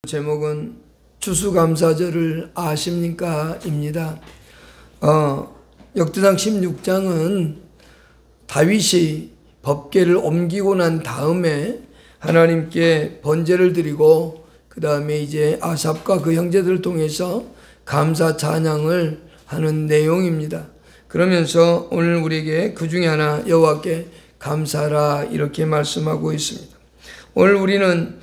제목은 추수감사절을 아십니까? 입니다. 역대상 16장은 다윗이 법궤를 옮기고 난 다음에 하나님께 번제를 드리고 그 다음에 이제 아삽과 그 형제들을 통해서 감사 찬양을 하는 내용입니다. 그러면서 오늘 우리에게 그 중에 하나 여호와께 감사하라 이렇게 말씀하고 있습니다. 오늘 우리는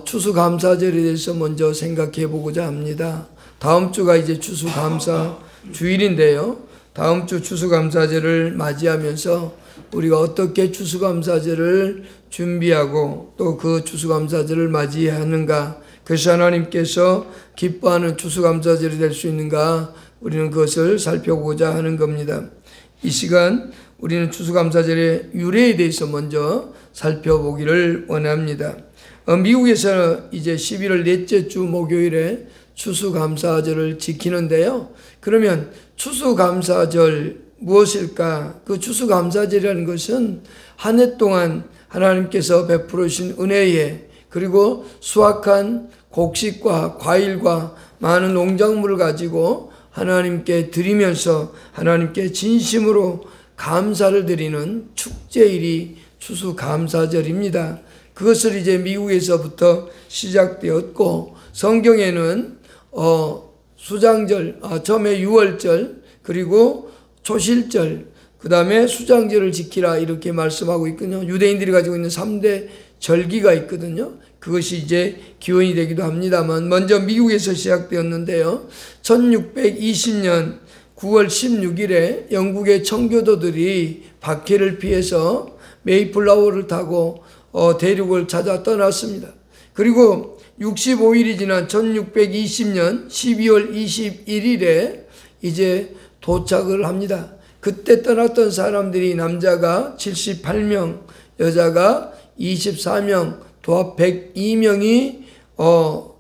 추수감사절에 대해서 먼저 생각해 보고자 합니다. 다음 주가 이제 추수감사 주일인데요. 다음 주 추수감사절을 맞이하면서 우리가 어떻게 추수감사절을 준비하고 또 그 추수감사절을 맞이하는가, 그래서 하나님께서 기뻐하는 추수감사절이 될 수 있는가, 우리는 그것을 살펴보고자 하는 겁니다. 이 시간 우리는 추수감사절의 유래에 대해서 먼저 살펴보기를 원합니다. 미국에서 이제 11월 넷째 주 목요일에 추수감사절을 지키는데요. 그러면 추수감사절 무엇일까? 그 추수감사절이라는 것은 한 해 동안 하나님께서 베풀어 주신 은혜에, 그리고 수확한 곡식과 과일과 많은 농작물을 가지고 하나님께 드리면서 하나님께 진심으로 감사를 드리는 축제일이 추수감사절입니다. 그것을 이제 미국에서부터 시작되었고, 성경에는 수장절, 처음에 유월절, 그리고 초실절, 그 다음에 수장절을 지키라 이렇게 말씀하고 있거든요. 유대인들이 가지고 있는 3대 절기가 있거든요. 그것이 이제 기원이 되기도 합니다만, 먼저 미국에서 시작되었는데요. 1620년 9월 16일에 영국의 청교도들이 박해를 피해서 메이플라워를 타고 대륙을 찾아 떠났습니다. 그리고 65일이 지난 1620년 12월 21일에 이제 도착을 합니다. 그때 떠났던 사람들이 남자가 78명, 여자가 24명, 도합 102명이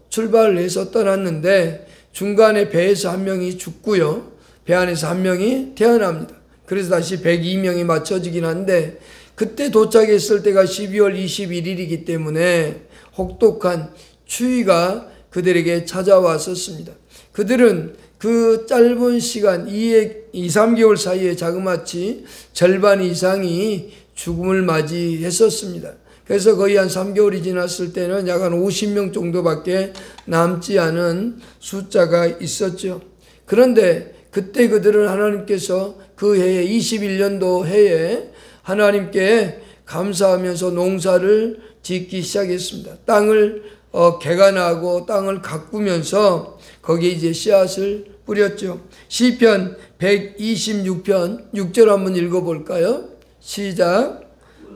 출발을 해서 떠났는데, 중간에 배에서 한 명이 죽고요, 배 안에서 한 명이 태어납니다. 그래서 다시 102명이 맞춰지긴 한데, 그때 도착했을 때가 12월 21일이기 때문에 혹독한 추위가 그들에게 찾아왔었습니다. 그들은 그 짧은 시간 2-3개월 사이에 자그마치 절반 이상이 죽음을 맞이했었습니다. 그래서 거의 한 3개월이 지났을 때는 약 한 50명 정도밖에 남지 않은 숫자가 있었죠. 그런데 그때 그들은 하나님께서 그 해에 21년도 해에 하나님께 감사하면서 농사를 짓기 시작했습니다. 땅을 개간하고 땅을 가꾸면서 거기에 이제 씨앗을 뿌렸죠. 시편 126편 6절 한번 읽어볼까요? 시작.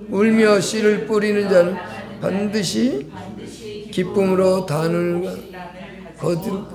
울며 씨를 뿌리는 자는 반드시 기쁨으로 단을 거두리라.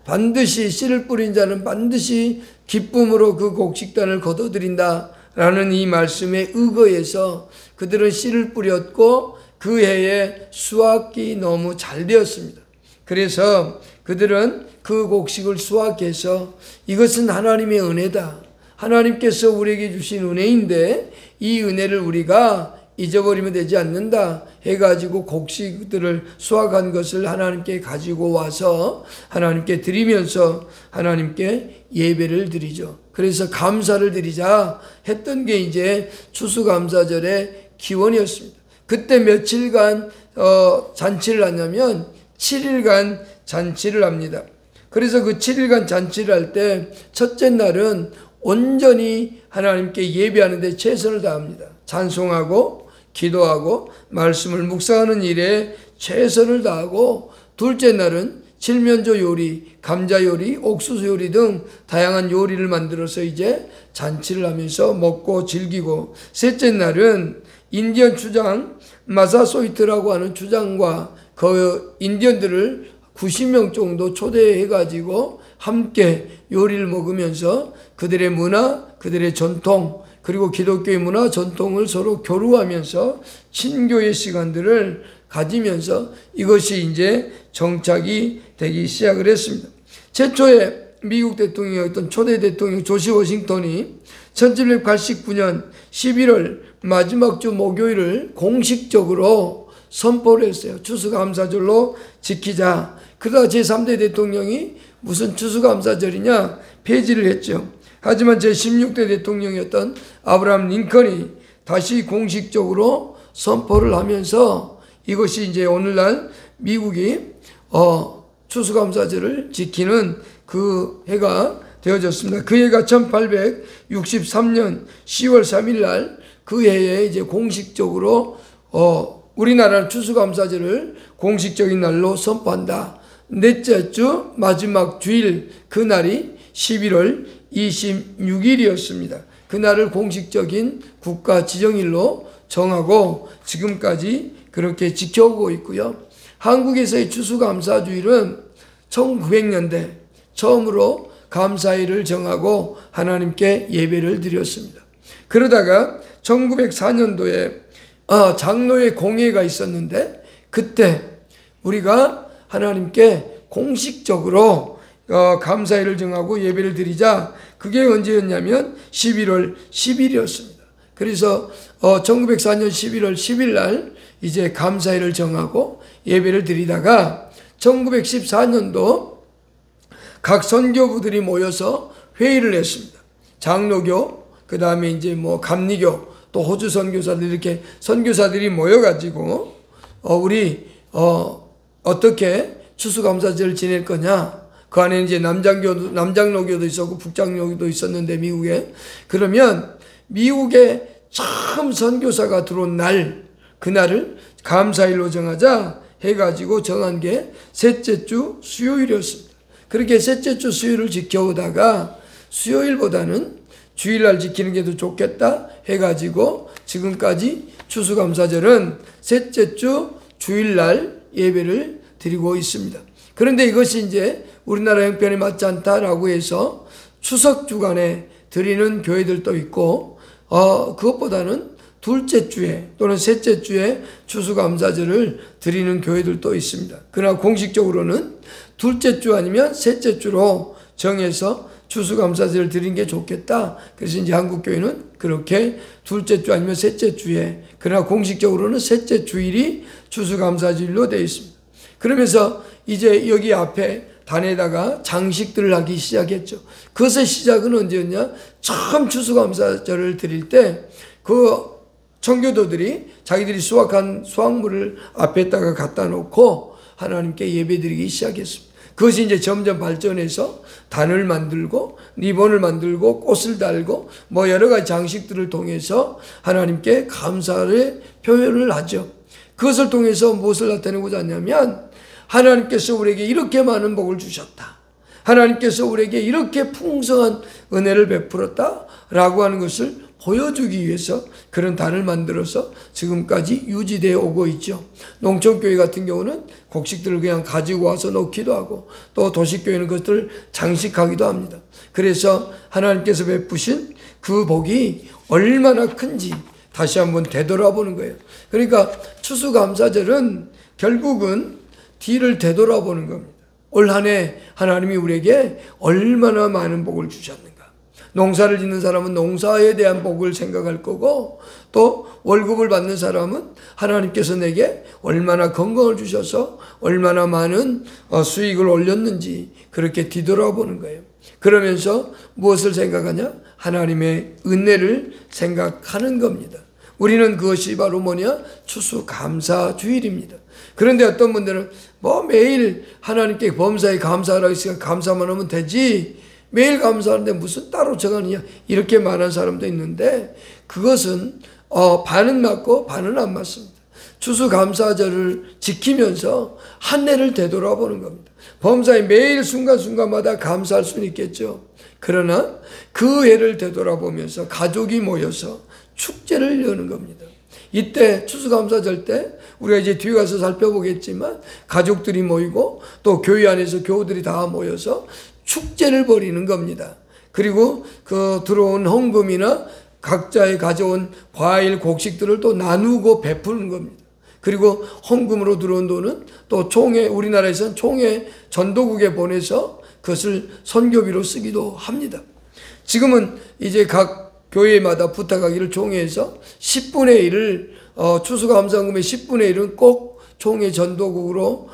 반드시 씨를 뿌린 자는 반드시 기쁨으로 그 곡식단을 거둬들인다 라는 이 말씀에 의거해서 그들은 씨를 뿌렸고 그 해에 수확이 너무 잘 되었습니다. 그래서 그들은 그 곡식을 수확해서 이것은 하나님의 은혜다, 하나님께서 우리에게 주신 은혜인데 이 은혜를 우리가 잊어버리면 되지 않는다 해가지고 곡식들을 수확한 것을 하나님께 가지고 와서 하나님께 드리면서 하나님께 예배를 드리죠. 그래서 감사를 드리자 했던 게 이제 추수감사절의 기원이었습니다. 그때 며칠간 잔치를 하냐면 7일간 잔치를 합니다. 그래서 그 7일간 잔치를 할 때 첫째 날은 온전히 하나님께 예배하는 데 최선을 다합니다. 찬송하고 기도하고 말씀을 묵상하는 일에 최선을 다하고, 둘째 날은 칠면조 요리, 감자 요리, 옥수수 요리 등 다양한 요리를 만들어서 이제 잔치를 하면서 먹고 즐기고, 셋째 날은 인디언 주장 마사소이트라고 하는 주장과 그 인디언들을 90명 정도 초대해가지고 함께 요리를 먹으면서 그들의 문화, 그들의 전통, 그리고 기독교의 문화, 전통을 서로 교류하면서 친교의 시간들을 가지면서 이것이 이제 정착이 되기 시작을 했습니다. 최초의 미국 대통령이었던 초대 대통령 조지 워싱턴이 1789년 11월 마지막 주 목요일을 공식적으로 선포를 했어요. 추수감사절로 지키자. 그러다 제3대 대통령이 무슨 추수감사절이냐 폐지를 했죠. 하지만 제16대 대통령이었던 아브라함 링컨이 다시 공식적으로 선포를 하면서 이것이 이제 오늘날 미국이 추수감사절을 지키는 그 해가 되어졌습니다. 그 해가 1863년 10월 3일 날 그 해에 이제 공식적으로 우리나라는 추수감사절을 공식적인 날로 선포한다. 넷째 주 마지막 주일 그날이 11월 26일이었습니다. 그날을 공식적인 국가 지정일로 정하고 지금까지 그렇게 지켜오고 있고요. 한국에서의 추수감사주일은 1900년대 처음으로 감사일을 정하고 하나님께 예배를 드렸습니다. 그러다가 1904년도에 장로의 공회가 있었는데 그때 우리가 하나님께 공식적으로 감사일을 정하고 예배를 드리자. 그게 언제였냐면 11월 10일이었습니다. 그래서 1904년 11월 10일 날 이제 감사일을 정하고 예배를 드리다가 1914년도 각 선교부들이 모여서 회의를 했습니다. 장로교, 그 다음에 이제 감리교, 또 호주 선교사들 이렇게 선교사들이 모여가지고 우리 어떻게 추수감사절을 지낼 거냐. 그 안에 이제 남장로교도 있었고 북장로교도 있었는데 미국에. 그러면 미국에 처음 선교사가 들어온 날, 그날을 감사일로 정하자 해가지고 정한 게 셋째 주 수요일이었습니다. 그렇게 셋째 주 수요일을 지켜오다가 수요일보다는 주일날 지키는 게 더 좋겠다 해가지고 지금까지 추수감사절은 셋째 주 주일날 예배를 드리고 있습니다. 그런데 이것이 이제 우리나라 형편에 맞지 않다라고 해서 추석 주간에 드리는 교회들도 있고 그것보다는 둘째 주에 또는 셋째 주에 추수감사절을 드리는 교회들도 있습니다. 그러나 공식적으로는 둘째 주 아니면 셋째 주로 정해서 추수감사절을 드리는 게 좋겠다. 그래서 이제 한국교회는 그렇게 둘째 주 아니면 셋째 주에, 그러나 공식적으로는 셋째 주일이 추수감사절로 되어 있습니다. 그러면서 이제 여기 앞에 단에다가 장식들을 하기 시작했죠. 그것의 시작은 언제였냐? 처음 추수감사절을 드릴 때 그 청교도들이 자기들이 수확한 수확물을 앞에다가 갖다 놓고 하나님께 예배드리기 시작했습니다. 그것이 이제 점점 발전해서 단을 만들고 리본을 만들고 꽃을 달고 여러 가지 장식들을 통해서 하나님께 감사의 표현을 하죠. 그것을 통해서 무엇을 나타내고자 하냐면 하나님께서 우리에게 이렇게 많은 복을 주셨다. 하나님께서 우리에게 이렇게 풍성한 은혜를 베풀었다라고 하는 것을 보여주기 위해서 그런 단을 만들어서 지금까지 유지되어 오고 있죠. 농촌교회 같은 경우는 곡식들을 그냥 가지고 와서 놓기도 하고 또 도시교회는 그것들을 장식하기도 합니다. 그래서 하나님께서 베푸신 그 복이 얼마나 큰지 다시 한번 되돌아보는 거예요. 그러니까 추수감사절은 결국은 뒤를 되돌아보는 겁니다. 올 한 해 하나님이 우리에게 얼마나 많은 복을 주셨는가. 농사를 짓는 사람은 농사에 대한 복을 생각할 거고 또 월급을 받는 사람은 하나님께서 내게 얼마나 건강을 주셔서 얼마나 많은 수익을 올렸는지 그렇게 뒤돌아보는 거예요. 그러면서 무엇을 생각하냐? 하나님의 은혜를 생각하는 겁니다. 우리는 그것이 바로 추수감사주일입니다. 그런데 어떤 분들은 매일 하나님께 범사에 감사하라고 했으니까 감사만 하면 되지 매일 감사하는데 무슨 따로 정하느냐 이렇게 말하는 사람도 있는데 그것은 반은 맞고 반은 안 맞습니다. 추수감사절을 지키면서 한 해를 되돌아보는 겁니다. 범사에 매일 순간순간마다 감사할 수는 있겠죠. 그러나 그 해를 되돌아보면서 가족이 모여서 축제를 여는 겁니다. 이때 추수감사절 때 우리가 이제 뒤에 가서 살펴보겠지만 가족들이 모이고 또 교회 안에서 교우들이 다 모여서 축제를 벌이는 겁니다. 그리고 그 들어온 헌금이나 각자의 가져온 과일, 곡식들을 또 나누고 베푸는 겁니다. 그리고 헌금으로 들어온 돈은 또 우리나라에서는 총회 전도국에 보내서 그것을 선교비로 쓰기도 합니다. 지금은 이제 각 교회마다 부탁하기를 총회에서 10분의 1을 추수감사금의 10분의 1은 꼭 총회 전도국으로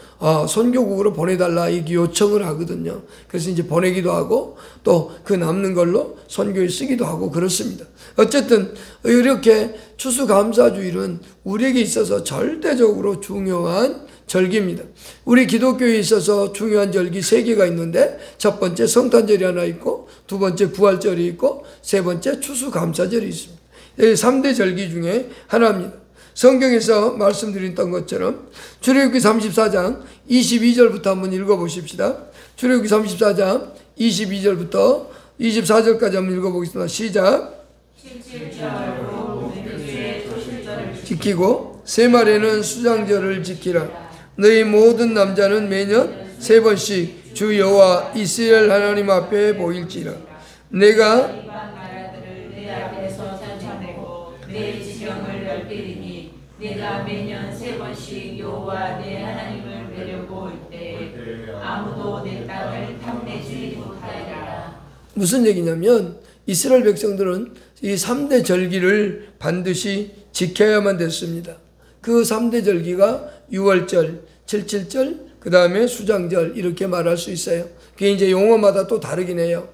선교국으로 보내달라 이렇게 요청을 하거든요. 그래서 이제 보내기도 하고 또 그 남는 걸로 선교에 쓰기도 하고 그렇습니다. 어쨌든 이렇게 추수감사주일은 우리에게 있어서 절대적으로 중요한 절기입니다. 우리 기독교에 있어서 중요한 절기 3개가 있는데 첫 번째 성탄절이 하나 있고 두 번째 부활절이 있고 세 번째 추수감사절이 있습니다. 3대 절기 중에 하나입니다. 성경에서 말씀드렸던 것처럼 출애굽기 34장 22절부터 한번 읽어보십시다. 출애굽기 34장 22절부터 24절까지 한번 읽어보겠습니다. 시작. 지키고 세 말에는 수장절을 지키라. 너희 모든 남자는 매년 3번씩 주 여호와 이스라엘 하나님 앞에 보일지라. 내가 내가 매년 3번씩 여호와 내 하나님을 뵈려고 올 때 아무도 내 땅을 탐내지 못하리라. 무슨 얘기냐면 이스라엘 백성들은 이 3대 절기를 반드시 지켜야만 됐습니다. 그 3대 절기가 6월절, 77절, 그 다음에 수장절 이렇게 말할 수 있어요. 그게 이제 용어마다 또 다르긴 해요.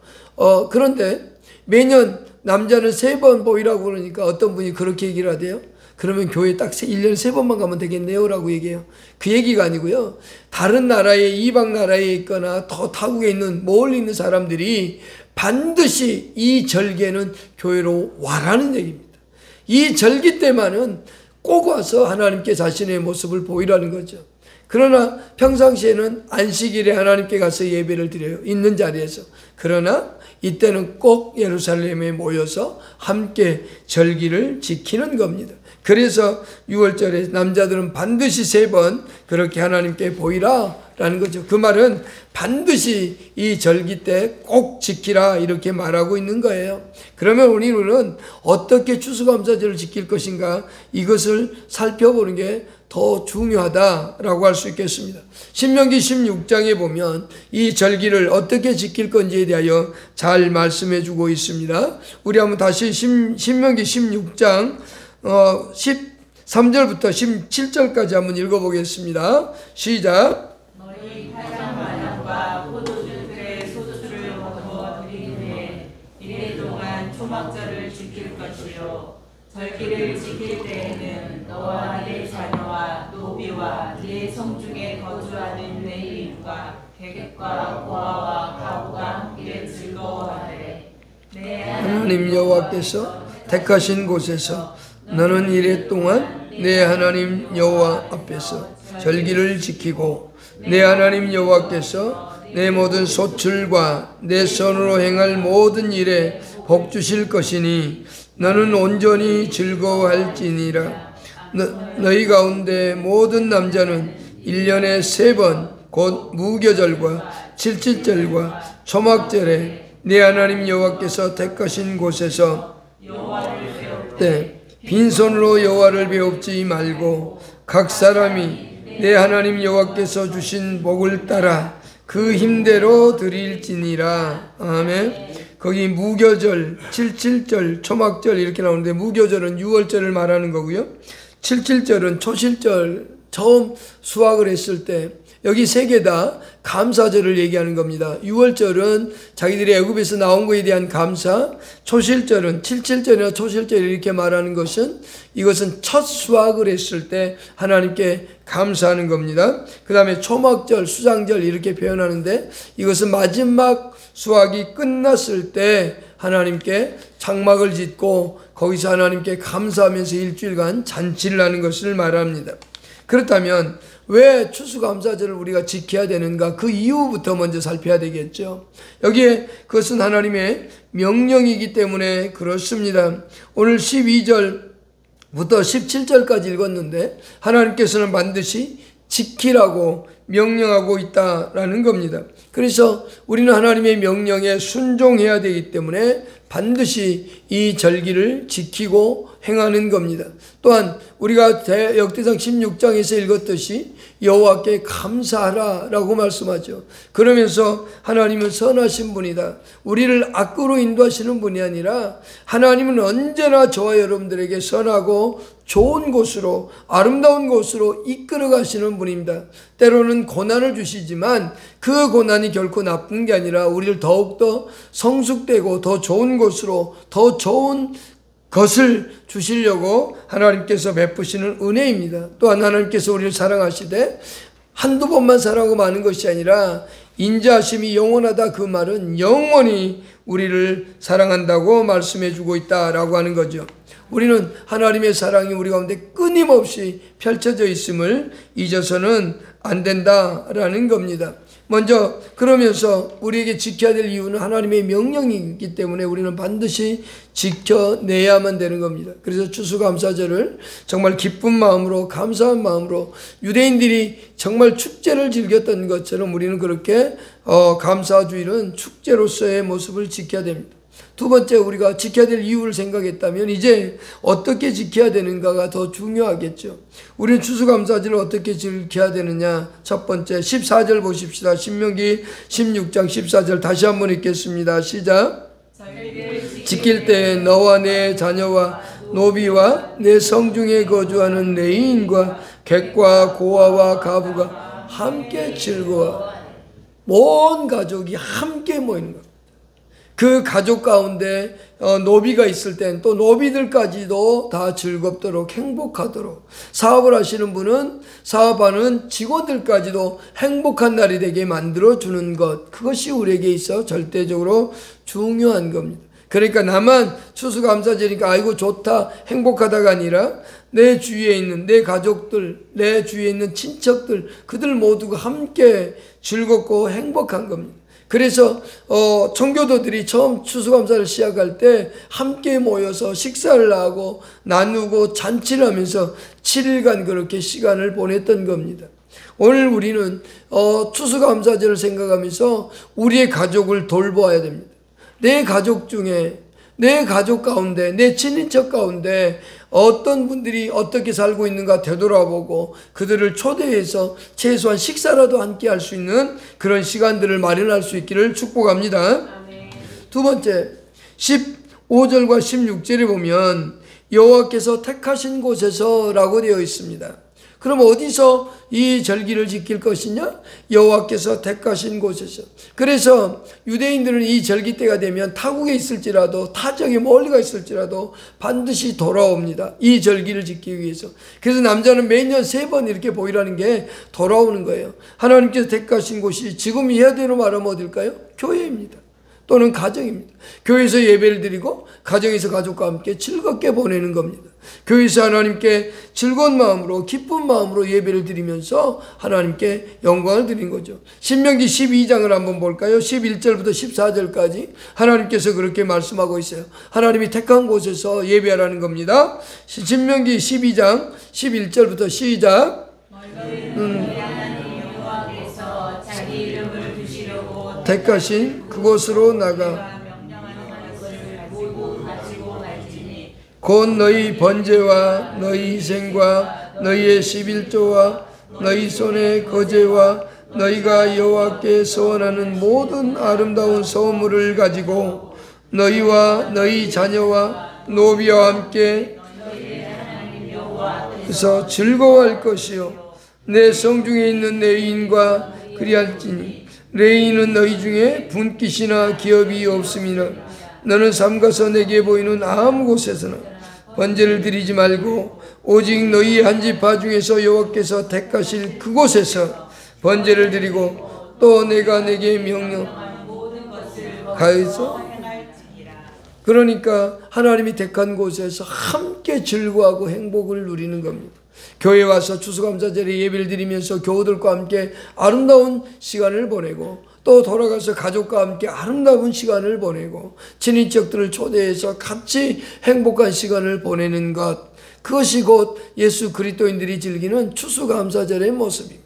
그런데 매년 남자는 3번 보이라고 그러니까 어떤 분이 그렇게 얘기를 하대요. 그러면 교회 딱 1년에 3번만 가면 되겠네요 라고 얘기해요. 그 얘기가 아니고요. 다른 나라에 이방 나라에 있거나 더 타국에 있는 멀리 있는 사람들이 반드시 이 절기에는 교회로 와라는 얘기입니다. 이 절기 때만은 꼭 와서 하나님께 자신의 모습을 보이라는 거죠. 그러나 평상시에는 안식일에 하나님께 가서 예배를 드려요. 있는 자리에서. 그러나 이때는 꼭 예루살렘에 모여서 함께 절기를 지키는 겁니다. 그래서 6월절에 남자들은 반드시 3번 그렇게 하나님께 보이라 라는 거죠. 그 말은 반드시 이 절기 때 꼭 지키라 이렇게 말하고 있는 거예요. 그러면 우리는 어떻게 추수감사절을 지킬 것인가 이것을 살펴보는 게 더 중요하다라고 할 수 있겠습니다. 신명기 16장에 보면 이 절기를 어떻게 지킬 건지에 대하여 잘 말씀해 주고 있습니다. 우리 한번 다시 신명기 16장 13절부터 17절까지 한번 읽어보겠습니다. 시작. 너희 타작 마당과 포도주들의 소주를 거두어 드리되 이래 동안 초막절을 지킬 것이요 절기를 지킬 때에는 너와 네 자녀와 노비와 네 성중에 거주하는 내 이웃과 계객과 고아와 가부가 함께 즐거워하되 내 하나님 여호와께서 택하신 곳에서 너는 이래 동안 내 하나님 여호와 앞에서 절기를 지키고 내 하나님 여호와께서 내 모든 소출과 내 손으로 행할 모든 일에 복 주실 것이니 너는 온전히 즐거워할지니라. 너희 가운데 모든 남자는 1년에 3번 곧 무교절과 77절과 초막절에 내 하나님 여호와께서 택하신 곳에서 빈손으로 여호와를 배웁지 말고 각 사람이 내 하나님 여호와께서 주신 복을 따라 그 힘대로 드릴지니라. 아멘. 거기 무교절, 77절, 초막절 이렇게 나오는데 무교절은 6월절을 말하는 거고요. 77절은 초실절 처음 수확을 했을 때 여기 3개 다 감사절을 얘기하는 겁니다. 6월절은 자기들이 애굽에서 나온 것에 대한 감사, 초실절은 77절이나 초실절 이렇게 말하는 것은 이것은 첫 수확을 했을 때 하나님께 감사하는 겁니다. 그 다음에 초막절, 수장절 이렇게 표현하는데 이것은 마지막 수확이 끝났을 때 하나님께 장막을 짓고 거기서 하나님께 감사하면서 일주일간 잔치를 하는 것을 말합니다. 그렇다면 왜 추수감사절을 우리가 지켜야 되는가? 그 이유부터 먼저 살펴야 되겠죠. 여기에 그것은 하나님의 명령이기 때문에 그렇습니다. 오늘 12절부터 17절까지 읽었는데 하나님께서는 반드시 지키라고 명령하고 있다라는 겁니다. 그래서 우리는 하나님의 명령에 순종해야 되기 때문에 반드시 이 절기를 지키고 행하는 겁니다. 또한 우리가 역대상 16장에서 읽었듯이 여호와께 감사하라라고 말씀하죠. 그러면서 하나님은 선하신 분이다. 우리를 악으로 인도하시는 분이 아니라 하나님은 언제나 저와 여러분들에게 선하고 좋은 곳으로, 아름다운 곳으로 이끌어 가시는 분입니다. 때로는 고난을 주시지만 그 고난이 결코 나쁜 게 아니라 우리를 더욱더 성숙되고 더 좋은 곳으로, 더 좋은 것을 주시려고 하나님께서 베푸시는 은혜입니다. 또한 하나님께서 우리를 사랑하시되 한두 번만 사랑하고 마는 것이 아니라 인자하심이 영원하다, 그 말은 영원히 우리를 사랑한다고 말씀해 주고 있다라고 하는 거죠. 우리는 하나님의 사랑이 우리 가운데 끊임없이 펼쳐져 있음을 잊어서는 안 된다라는 겁니다. 먼저 그러면서 우리에게 지켜야 될 이유는 하나님의 명령이기 때문에 우리는 반드시 지켜내야만 되는 겁니다. 그래서 추수감사절을 정말 기쁜 마음으로, 감사한 마음으로, 유대인들이 정말 축제를 즐겼던 것처럼 우리는 그렇게 감사주일은 축제로서의 모습을 지켜야 됩니다. 두 번째, 우리가 지켜야 될 이유를 생각했다면 이제 어떻게 지켜야 되는가가 더 중요하겠죠. 우리는 추수감사절을 어떻게 지켜야 되느냐. 첫 번째 14절 보십시다. 신명기 16장 14절 다시 한번 읽겠습니다. 시작. 지킬 때 너와 내 자녀와 노비와 내 성중에 거주하는 레위인과 객과 고아와 가부가 함께 즐거워. 온 가족이 함께 모이는 것. 그 가족 가운데 노비가 있을 땐 또 노비들까지도 다 즐겁도록, 행복하도록, 사업을 하시는 분은 사업하는 직원들까지도 행복한 날이 되게 만들어주는 것, 그것이 우리에게 있어 절대적으로 중요한 겁니다. 그러니까 나만 추수감사절이니까 아이고 좋다, 행복하다가 아니라 내 주위에 있는 내 가족들, 내 주위에 있는 친척들, 그들 모두가 함께 즐겁고 행복한 겁니다. 그래서 청교도들이 처음 추수감사를 시작할 때 함께 모여서 식사를 하고 나누고 잔치를 하면서 7일간 그렇게 시간을 보냈던 겁니다. 오늘 우리는 추수감사절을 생각하면서 우리의 가족을 돌보아야 됩니다. 내 가족 중에, 내 가족 가운데, 내 친인척 가운데 어떤 분들이 어떻게 살고 있는가 되돌아보고 그들을 초대해서 최소한 식사라도 함께 할 수 있는 그런 시간들을 마련할 수 있기를 축복합니다. 두 번째, 15절과 16절에 보면 여호와께서 택하신 곳에서 라고 되어 있습니다. 그럼 어디서 이 절기를 지킬 것이냐? 여호와께서 택하신 곳에서. 그래서 유대인들은 이 절기 때가 되면 타국에 있을지라도, 타정에 멀리가 있을지라도 반드시 돌아옵니다. 이 절기를 지키기 위해서. 그래서 남자는 매년 3번 이렇게 보이라는 게 돌아오는 거예요. 하나님께서 택하신 곳이 지금 이하대로 말하면 어딜까요? 교회입니다. 또는 가정입니다. 교회에서 예배를 드리고 가정에서 가족과 함께 즐겁게 보내는 겁니다. 교회에서 하나님께 즐거운 마음으로, 기쁜 마음으로 예배를 드리면서 하나님께 영광을 드린 거죠. 신명기 12장을 한번 볼까요? 11절부터 14절까지 하나님께서 그렇게 말씀하고 있어요. 하나님이 택한 곳에서 예배하라는 겁니다. 신명기 12장 11절부터 시작. 택하신 그곳으로 나가 곧 너희 번제와 너희 희생과 너희의 11조와 너희 손의 거제와 너희가 여호와께 소원하는 모든 아름다운 소물을 가지고 너희와 너희 자녀와 노비와 함께 그래서 즐거워할 것이요 내 성중에 있는 레위인과 그리할지니 레위인은 너희 중에 분깃이나 기업이 없음이나 너는 삼가서 내게 보이는 아무 곳에서나 번제를 드리지 말고 오직 너희 한 지파 중에서 여호와께서 택하실 그곳에서 번제를 드리고 또 내가 내게 명령하여서 그러니까 하나님이 택한 곳에서 함께 즐거워하고 행복을 누리는 겁니다. 교회에 와서 추수감사절에 예배를 드리면서 교우들과 함께 아름다운 시간을 보내고 또 돌아가서 가족과 함께 아름다운 시간을 보내고 친인척들을 초대해서 같이 행복한 시간을 보내는 것, 그것이 곧 예수 그리스도인들이 즐기는 추수감사절의 모습입니다.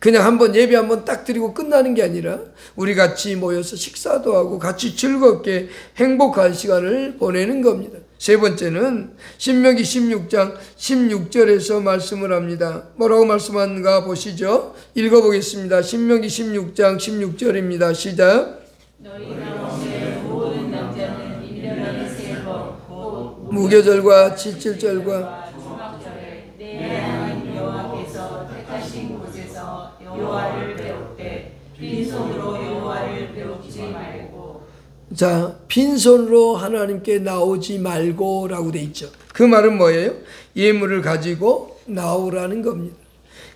그냥 한번 예배 한번 딱 드리고 끝나는 게 아니라 우리 같이 모여서 식사도 하고 같이 즐겁게 행복한 시간을 보내는 겁니다. 세 번째는 신명기 16장 16절에서 말씀을 합니다. 뭐라고 말씀하는가 보시죠. 읽어보겠습니다. 신명기 16장 16절입니다. 시작. 너희 가운데 모든 남자는 1년에 3번 곧 무교절과 칠칠절과 초막절에 내 하나님 여호와께서 택하신 곳에서 여호와를 배울 때 빈손으로 여호와를 배우지 말고. 자, 빈손으로 하나님께 나오지 말고 라고 돼 있죠. 그 말은 뭐예요? 예물을 가지고 나오라는 겁니다.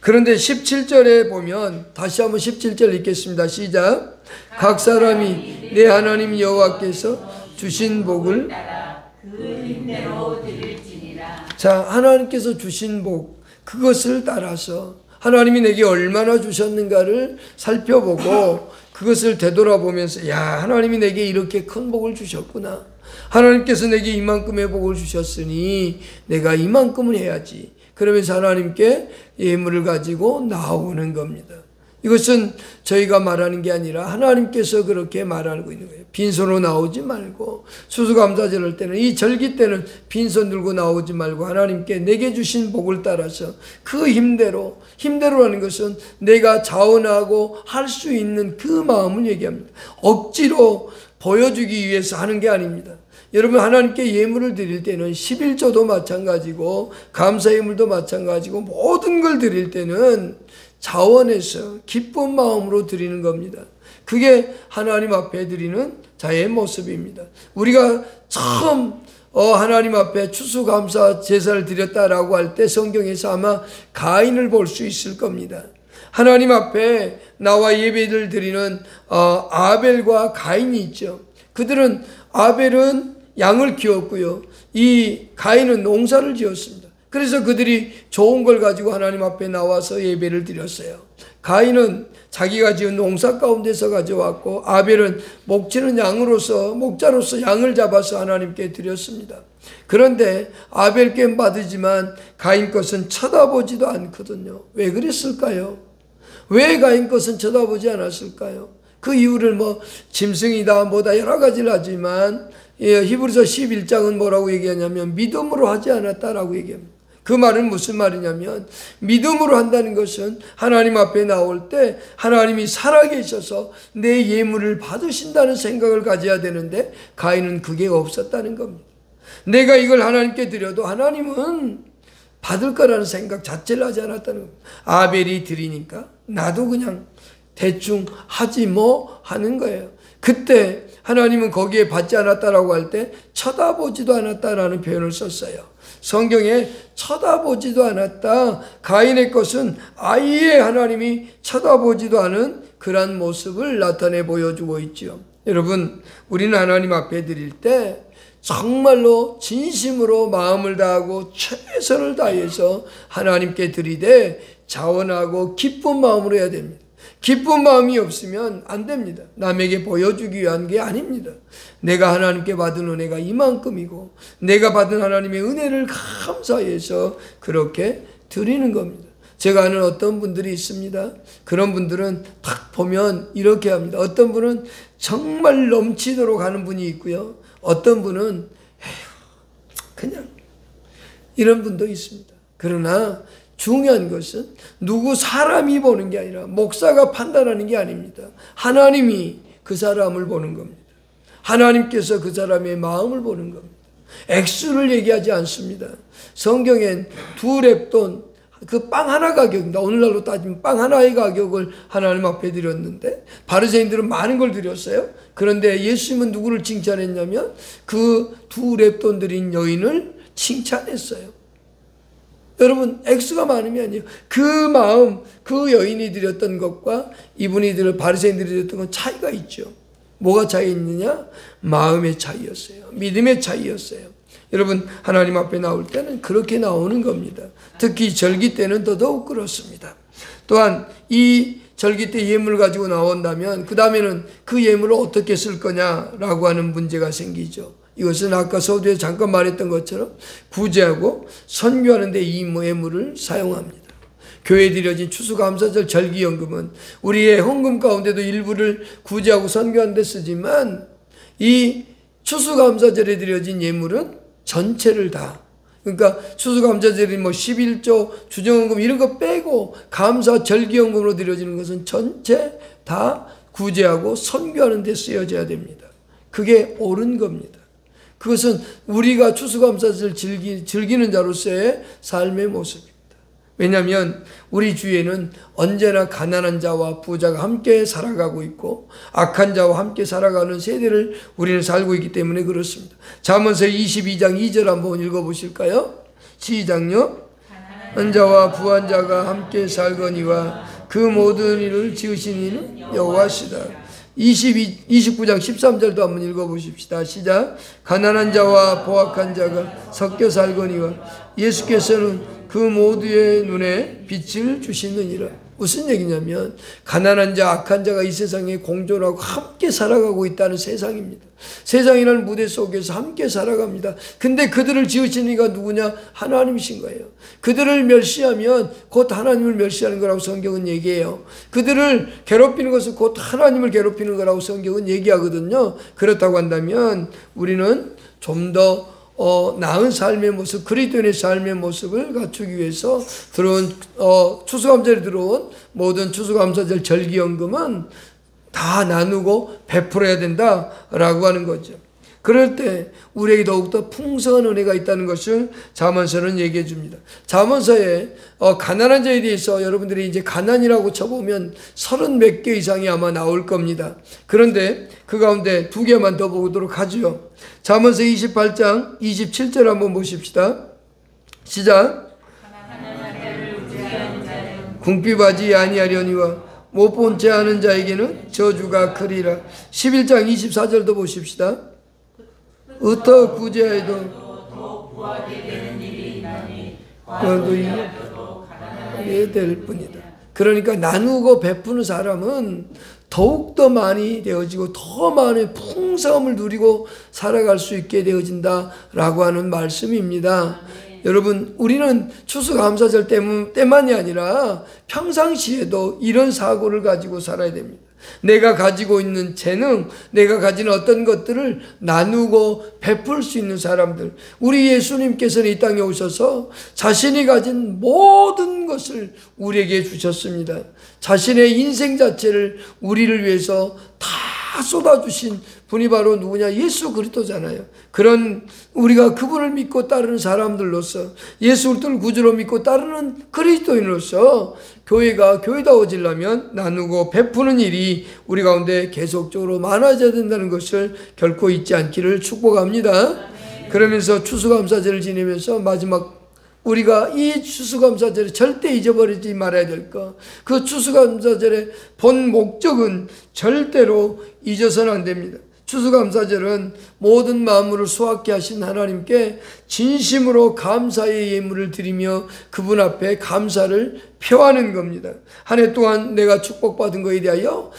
그런데 17절에 보면 다시 한번 17절 읽겠습니다. 시작. 각 사람이 내 하나님 여호와께서 주신 복을 따라 그 힘대로 드릴지니라. 자, 하나님께서 주신 복 그것을 따라서 하나님이 내게 얼마나 주셨는가를 살펴보고 그것을 되돌아보면서 야, 하나님이 내게 이렇게 큰 복을 주셨구나. 하나님께서 내게 이만큼의 복을 주셨으니 내가 이만큼은 해야지. 그러면서 하나님께 예물을 가지고 나오는 겁니다. 이것은 저희가 말하는 게 아니라 하나님께서 그렇게 말하고 있는 거예요. 빈손으로 나오지 말고 수수감사절 할 때는 이 절기 때는 빈손 들고 나오지 말고 하나님께 내게 주신 복을 따라서 그 힘대로라는 것은 내가 자원하고 할 수 있는 그 마음을 얘기합니다. 억지로 보여주기 위해서 하는 게 아닙니다. 여러분 하나님께 예물을 드릴 때는 11조도 마찬가지고 감사예물도 마찬가지고 모든 걸 드릴 때는 자원해서 기쁜 마음으로 드리는 겁니다. 그게 하나님 앞에 드리는 자의 모습입니다. 우리가 처음 하나님 앞에 추수감사 제사를 드렸다라고 할 때 성경에서 아마 가인을 볼 수 있을 겁니다. 하나님 앞에 나와 예배를 드리는 아벨과 가인이 있죠. 그들은 아벨은 양을 키웠고요. 이 가인은 농사를 지었습니다. 그래서 그들이 좋은 걸 가지고 하나님 앞에 나와서 예배를 드렸어요. 가인은 자기가 지은 농사 가운데서 가져왔고 아벨은 목치는 목자로서 양을 잡아서 하나님께 드렸습니다. 그런데 아벨 께 받으지만 가인 것은 쳐다보지도 않거든요. 왜 그랬을까요? 왜 가인 것은 쳐다보지 않았을까요? 그 이유를 짐승이다 뭐다 여러 가지를 하지만 히브리서 11장은 뭐라고 얘기하냐면 믿음으로 하지 않았다라고 얘기합니다. 그 말은 무슨 말이냐면 믿음으로 한다는 것은 하나님 앞에 나올 때 하나님이 살아계셔서 내 예물을 받으신다는 생각을 가져야 되는데 가인은 그게 없었다는 겁니다. 내가 이걸 하나님께 드려도 하나님은 받을 거라는 생각 자체를 하지 않았다는 겁니다. 아벨이 드리니까 나도 그냥 대충 하지 뭐 하는 거예요. 그때 하나님은 거기에 받지 않았다라고 할 때 쳐다보지도 않았다라는 표현을 썼어요. 성경에 쳐다보지도 않았다. 가인의 것은 아예 하나님이 쳐다보지도 않은 그러한 모습을 나타내 보여주고 있죠. 여러분, 우리는 하나님 앞에 드릴 때 정말로 진심으로 마음을 다하고 최선을 다해서 하나님께 드리되 자원하고 기쁜 마음으로 해야 됩니다. 기쁜 마음이 없으면 안 됩니다. 남에게 보여주기 위한 게 아닙니다. 내가 하나님께 받은 은혜가 이만큼이고 내가 받은 하나님의 은혜를 감사해서 그렇게 드리는 겁니다. 제가 아는 어떤 분들이 있습니다. 그런 분들은 딱 보면 이렇게 합니다. 어떤 분은 정말 넘치도록 하는 분이 있고요. 어떤 분은 그냥 이런 분도 있습니다. 그러나 중요한 것은 누구 사람이 보는 게 아니라 목사가 판단하는 게 아닙니다. 하나님이 그 사람을 보는 겁니다. 하나님께서 그 사람의 마음을 보는 겁니다. 액수를 얘기하지 않습니다. 성경엔 2렙돈 그 빵 하나 가격입니다. 오늘날로 따지면 빵 하나의 가격을 하나님 앞에 드렸는데 바리새인들은 많은 걸 드렸어요. 그런데 예수님은 누구를 칭찬했냐면 그 2렙돈 드린 여인을 칭찬했어요. 여러분, 액수가 많음이 아니에요. 그 마음, 그 여인이 드렸던 것과 이분이 바리새인들이 드렸던 건 차이가 있죠. 뭐가 차이 있느냐? 마음의 차이였어요. 믿음의 차이였어요. 여러분, 하나님 앞에 나올 때는 그렇게 나오는 겁니다. 특히 절기 때는 더더욱 그렇습니다. 또한 이 절기 때 예물을 가지고 나온다면 그 다음에는 그 예물을 어떻게 쓸 거냐라고 하는 문제가 생기죠. 이것은 아까 서두에 잠깐 말했던 것처럼 구제하고 선교하는 데 이 예물을 사용합니다. 교회에 드려진 추수감사절 절기연금은 우리의 헌금 가운데도 일부를 구제하고 선교하는 데 쓰지만 이 추수감사절에 드려진 예물은 전체를 다, 그러니까 추수감사절이 뭐 11조 주정헌금 이런 거 빼고 감사 절기연금으로 드려지는 것은 전체 다 구제하고 선교하는 데 쓰여져야 됩니다. 그게 옳은 겁니다. 그것은 우리가 추수감사절 즐기는 자로서의 삶의 모습입니다. 왜냐하면 우리 주위에는 언제나 가난한 자와 부자가 함께 살아가고 있고 악한 자와 함께 살아가는 세대를 우리는 살고 있기 때문에 그렇습니다. 잠언서 22장 2절 한번 읽어보실까요? 시작요. 가난한 자와 부한 자가 함께 살거니와 그 모든 일을 지으신 이는 여호와시다. 29장 13절도 한번 읽어보십시다. 시작. 가난한 자와 포악한 자가 섞여 살거니와 예수께서는 그 모두의 눈에 빛을 주시느니라. 무슨 얘기냐면 가난한 자, 악한 자가 이 세상에 공존하고 함께 살아가고 있다는 세상입니다. 세상이라는 무대 속에서 함께 살아갑니다. 근데 그들을 지으신 이가 누구냐? 하나님이신 거예요. 그들을 멸시하면 곧 하나님을 멸시하는 거라고 성경은 얘기해요. 그들을 괴롭히는 것은 곧 하나님을 괴롭히는 거라고 성경은 얘기하거든요. 그렇다고 한다면 우리는 좀 더 나은 삶의 모습, 그리스도인의 삶의 모습을 갖추기 위해서 들어온 추수감사절에 들어온 모든 추수감사절 절기연금은 다 나누고 베풀어야 된다라고 하는 거죠. 그럴 때 우리에게 더욱더 풍성한 은혜가 있다는 것을 잠언서는 얘기해 줍니다. 잠언서에 가난한 자에 대해서 여러분들이 이제 가난이라고 쳐보면 30몇 개 이상이 아마 나올 겁니다. 그런데 그 가운데 2개만 더 보도록 하죠. 잠언서 28장 27절 한번 보십시다. 시작. 궁핍하지 아니하려니와 못 본 채 하는 자에게는 저주가 크리라. 11장 24절도 보십시다. 어떠 구제해도 그것도 이게 될 뿐이다. 그러니까 나누고 베푸는 사람은 더욱더 많이 되어지고 더 많은 풍성함을 누리고 살아갈 수 있게 되어진다라고 하는 말씀입니다. 여러분, 우리는 추수감사절 때만이 아니라 평상시에도 이런 사고를 가지고 살아야 됩니다. 내가 가지고 있는 재능, 내가 가진 어떤 것들을 나누고 베풀 수 있는 사람들. 우리 예수님께서는 이 땅에 오셔서 자신이 가진 모든 것을 우리에게 주셨습니다. 자신의 인생 자체를 우리를 위해서 다 쏟아주신 분이 바로 누구냐? 예수 그리스도잖아요. 그런 우리가 그분을 믿고 따르는 사람들로서, 예수 그리스도를 구주로 믿고 따르는 그리스도인으로서 교회가 교회다워지려면 나누고 베푸는 일이 우리 가운데 계속적으로 많아져야 된다는 것을 결코 잊지 않기를 축복합니다. 그러면서 추수감사절을 지내면서 마지막 우리가 이 추수감사절에 절대 잊어버리지 말아야 될 것, 그 추수감사절의 본 목적은 절대로 잊어서는 안 됩니다. 추수감사절은 모든 만물을 수확케 하신 하나님께 진심으로 감사의 예물을 드리며 그분 앞에 감사를 표하는 겁니다. 한 해 동안 내가 축복받은 것에 대하여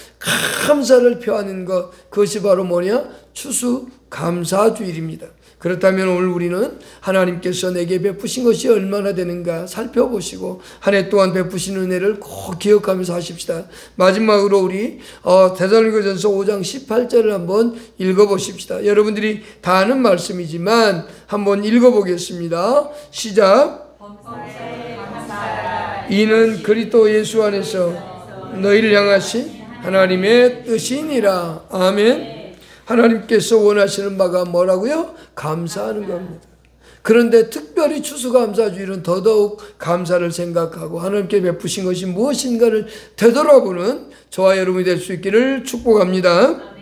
감사를 표하는 것, 그것이 바로 뭐냐? 추수감사주일입니다. 그렇다면 오늘 우리는 하나님께서 내게 베푸신 것이 얼마나 되는가 살펴보시고 한 해 동안 베푸신 은혜를 꼭 기억하면서 하십시다. 마지막으로 우리 데살로니가전서 5장 18절을 한번 읽어보십시다. 여러분들이 다 아는 말씀이지만 한번 읽어보겠습니다. 시작. 이는 그리스도 예수 안에서 너희를 향하신 하나님의 뜻이니라. 아멘. 하나님께서 원하시는 바가 뭐라고요? 감사하는 겁니다. 그런데 특별히 추수감사주일은 더더욱 감사를 생각하고 하나님께 베푸신 것이 무엇인가를 되돌아보는 저와 여러분이 될 수 있기를 축복합니다.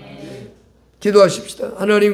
기도하십시다. 하나님,